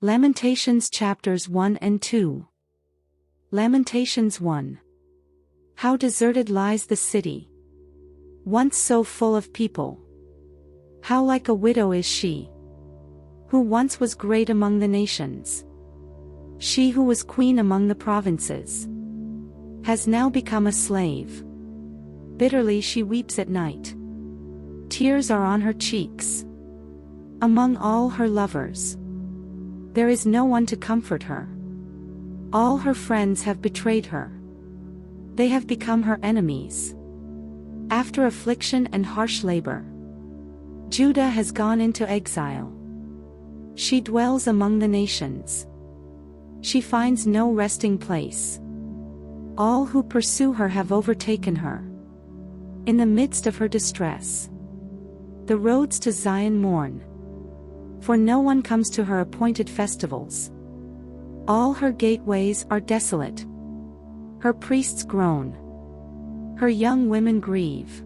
Lamentations chapters 1 and 2. Lamentations 1. How deserted lies the city, once so full of people. How like a widow is she, who once was great among the nations. She who was queen among the provinces has now become a slave. Bitterly she weeps at night. Tears are on her cheeks. Among all her lovers, there is no one to comfort her. All her friends have betrayed her. They have become her enemies. After affliction and harsh labor, Judah has gone into exile. She dwells among the nations. She finds no resting place. All who pursue her have overtaken her. In the midst of her distress, the roads to Zion mourn, for no one comes to her appointed festivals. All her gateways are desolate. Her priests groan. Her young women grieve.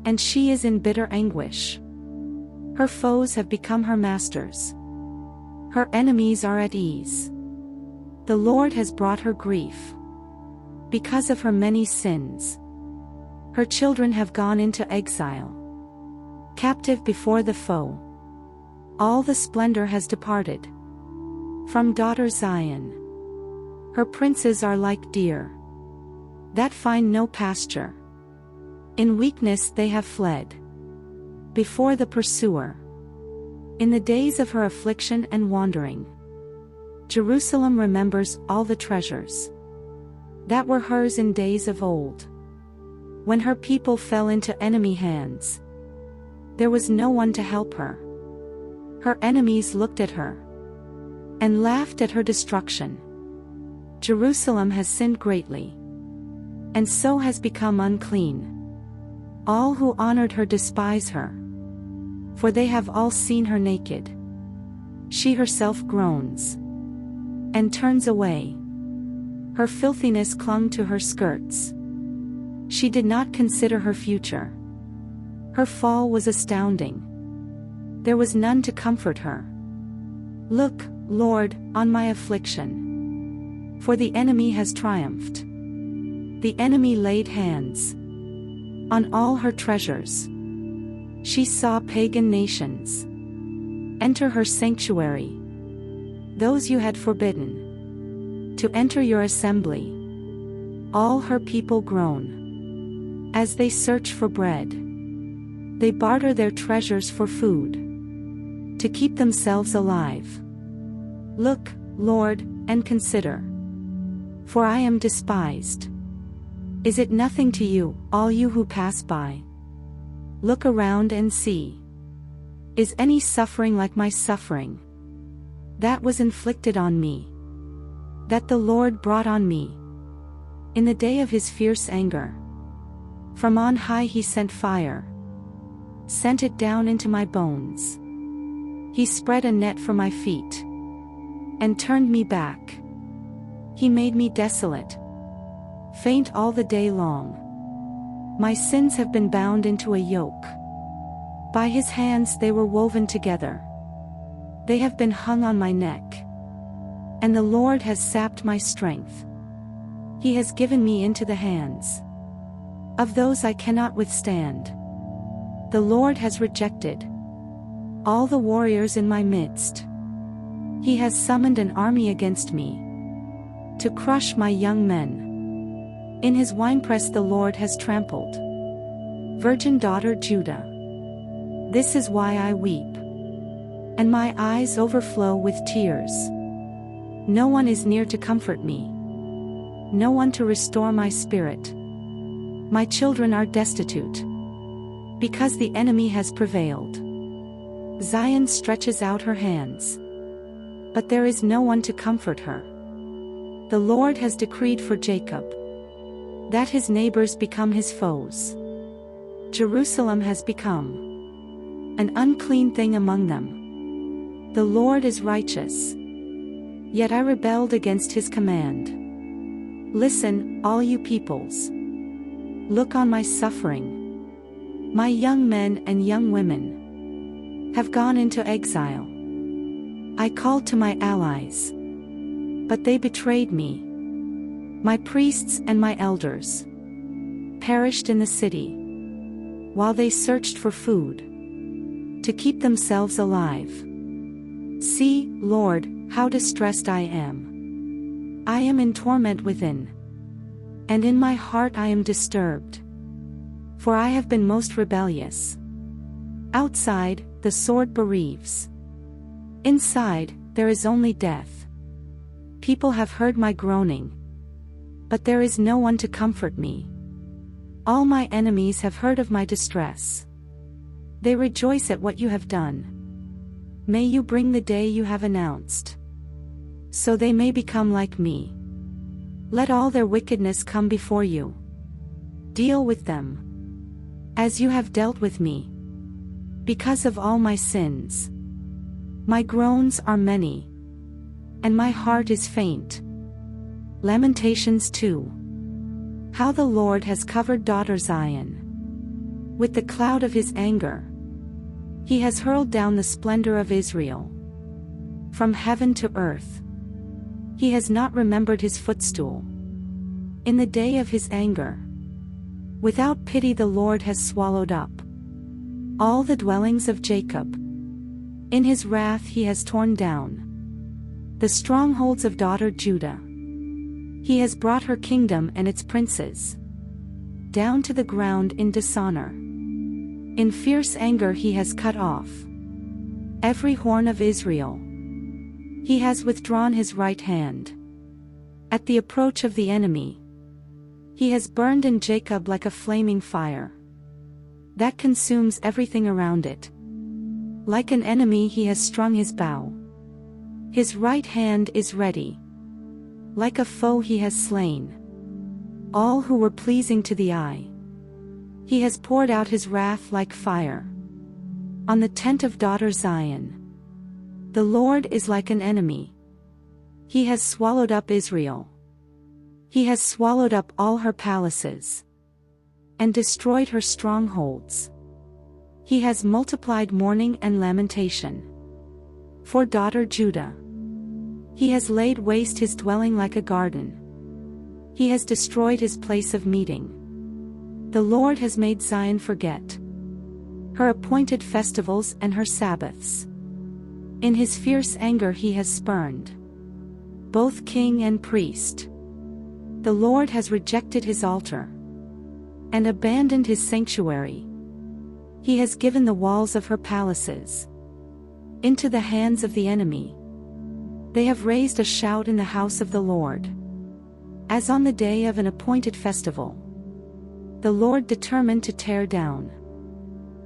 And she is in bitter anguish. Her foes have become her masters. Her enemies are at ease. The Lord has brought her grief because of her many sins. Her children have gone into exile, captive before the foe. All the splendor has departed from daughter Zion. Her princes are like deer that find no pasture. In weakness they have fled before the pursuer. In the days of her affliction and wandering, Jerusalem remembers all the treasures that were hers in days of old. When her people fell into enemy hands, there was no one to help her. Her enemies looked at her and laughed at her destruction. Jerusalem has sinned greatly, and so has become unclean. All who honored her despise her, for they have all seen her naked. She herself groans and turns away. Her filthiness clung to her skirts. She did not consider her future. Her fall was astounding. There was none to comfort her. Look, Lord, on my affliction, for the enemy has triumphed. The enemy laid hands on all her treasures. She saw pagan nations enter her sanctuary, those you had forbidden to enter your assembly. All her people groan as they search for bread. They barter their treasures for food to keep themselves alive. Look, Lord, and consider, for I am despised. Is it nothing to you, all you who pass by? Look around and see. Is any suffering like my suffering that was inflicted on me, that the Lord brought on me in the day of his fierce anger? From on high he sent fire, sent it down into my bones. He spread a net for my feet and turned me back. He made me desolate, faint all the day long. My sins have been bound into a yoke. By his hands they were woven together. They have been hung on my neck. And the Lord has sapped my strength. He has given me into the hands of those I cannot withstand. The Lord has rejected all the warriors in my midst. He has summoned an army against me to crush my young men. In his winepress the Lord has trampled virgin daughter Judah. This is why I weep, and my eyes overflow with tears. No one is near to comfort me, no one to restore my spirit. My children are destitute, because the enemy has prevailed. Zion stretches out her hands, but there is no one to comfort her. The Lord has decreed for Jacob that his neighbors become his foes. Jerusalem has become an unclean thing among them. The Lord is righteous, yet I rebelled against his command. Listen, all you peoples. Look on my suffering. My young men and young women have gone into exile. I called to my allies, but they betrayed me. My priests and my elders perished in the city, while they searched for food to keep themselves alive. See, Lord, how distressed I am. I am in torment within, and in my heart I am disturbed, for I have been most rebellious. Outside, the sword bereaves. Inside, there is only death. People have heard my groaning, but there is no one to comfort me. All my enemies have heard of my distress. They rejoice at what you have done. May you bring the day you have announced, so they may become like me. Let all their wickedness come before you. Deal with them as you have dealt with me. Because of all my sins, my groans are many, and my heart is faint. Lamentations 2. How the Lord has covered daughter Zion with the cloud of his anger. He has hurled down the splendor of Israel from heaven to earth. He has not remembered his footstool. In the day of his anger, without pity the Lord has swallowed up all the dwellings of Jacob. In his wrath he has torn down the strongholds of daughter Judah. He has brought her kingdom and its princes down to the ground in dishonor. In fierce anger he has cut off every horn of Israel. He has withdrawn his right hand. At the approach of the enemy, he has burned in Jacob like a flaming fire that consumes everything around it. Like an enemy he has strung his bow. His right hand is ready. Like a foe he has slain all who were pleasing to the eye. He has poured out his wrath like fire on the tent of daughter Zion. The Lord is like an enemy. He has swallowed up Israel. He has swallowed up all her palaces and destroyed her strongholds. He has multiplied mourning and lamentation for daughter Judah. He has laid waste his dwelling like a garden. He has destroyed his place of meeting. The Lord has made Zion forget her appointed festivals and her Sabbaths. In his fierce anger he has spurned both king and priest. The Lord has rejected his altar and abandoned his sanctuary. He has given the walls of her palaces into the hands of the enemy. They have raised a shout in the house of the Lord, as on the day of an appointed festival. The Lord determined to tear down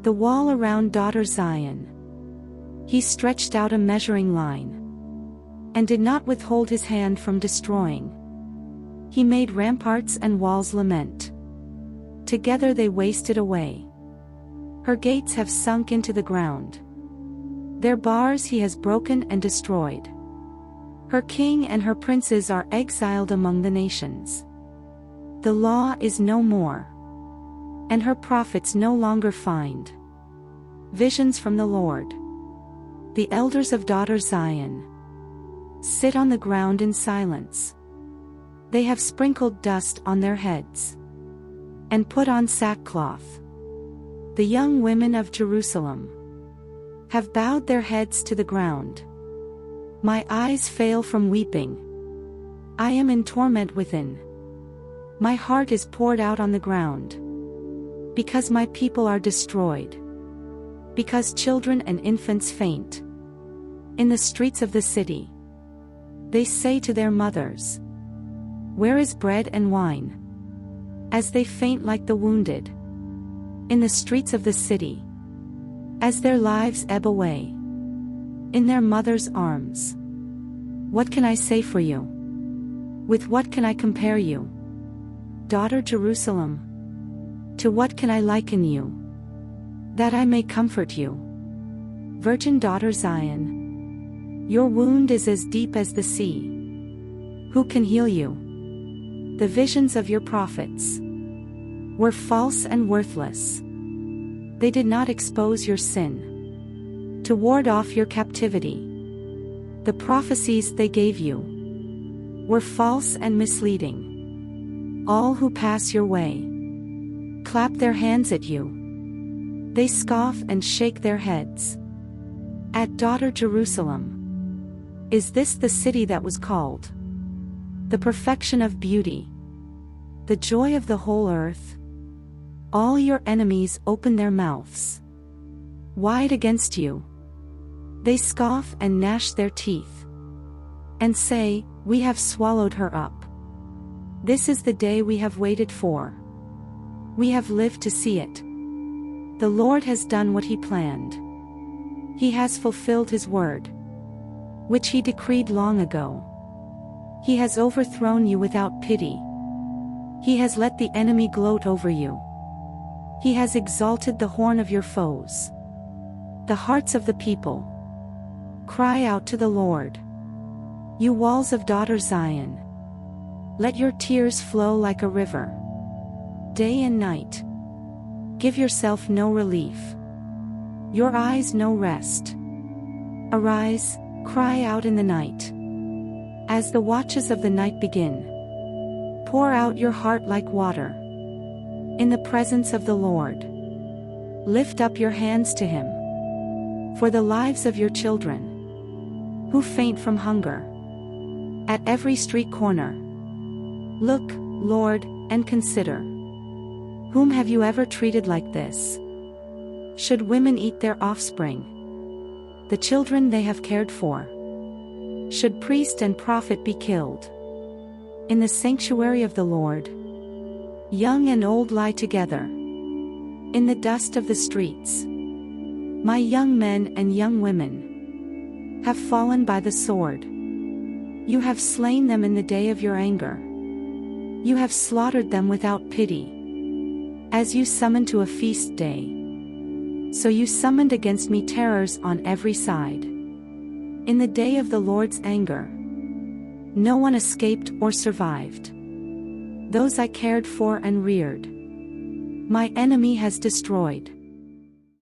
the wall around daughter Zion. He stretched out a measuring line and did not withhold his hand from destroying. He made ramparts and walls lament. Together they wasted away. Her gates have sunk into the ground. Their bars he has broken and destroyed. Her king and her princes are exiled among the nations. The law is no more, and her prophets no longer find visions from the Lord. The elders of daughter Zion sit on the ground in silence. They have sprinkled dust on their heads and put on sackcloth. The young women of Jerusalem have bowed their heads to the ground. My eyes fail from weeping. I am in torment within. My heart is poured out on the ground, because my people are destroyed, because children and infants faint. In the streets of the city, they say to their mothers, "Where is bread and wine?" As they faint like the wounded in the streets of the city, as their lives ebb away in their mother's arms. What can I say for you? With what can I compare you, daughter Jerusalem? To what can I liken you, that I may comfort you? Virgin daughter Zion, your wound is as deep as the sea. Who can heal you? The visions of your prophets were false and worthless. They did not expose your sin to ward off your captivity. The prophecies they gave you were false and misleading. All who pass your way clap their hands at you. They scoff and shake their heads at daughter Jerusalem. Is this the city that was called the perfection of beauty, the joy of the whole earth? All your enemies open their mouths wide against you. They scoff and gnash their teeth and say, "We have swallowed her up. This is the day we have waited for. We have lived to see it." The Lord has done what he planned. He has fulfilled his word, which he decreed long ago. He has overthrown you without pity. He has let the enemy gloat over you. He has exalted the horn of your foes. The hearts of the people cry out to the Lord. You walls of daughter Zion, let your tears flow like a river. Day and night, give yourself no relief, your eyes no rest. Arise, cry out in the night. As the watches of the night begin, pour out your heart like water in the presence of the Lord. Lift up your hands to him for the lives of your children who faint from hunger at every street corner. Look, Lord, and consider. Whom have you ever treated like this? Should women eat their offspring, the children they have cared for? Should priest and prophet be killed in the sanctuary of the Lord? Young and old lie together in the dust of the streets. My young men and young women have fallen by the sword. You have slain them in the day of your anger. You have slaughtered them without pity. As you summoned to a feast day, so you summoned against me terrors on every side. In the day of the Lord's anger, no one escaped or survived. Those I cared for and reared, my enemy has destroyed.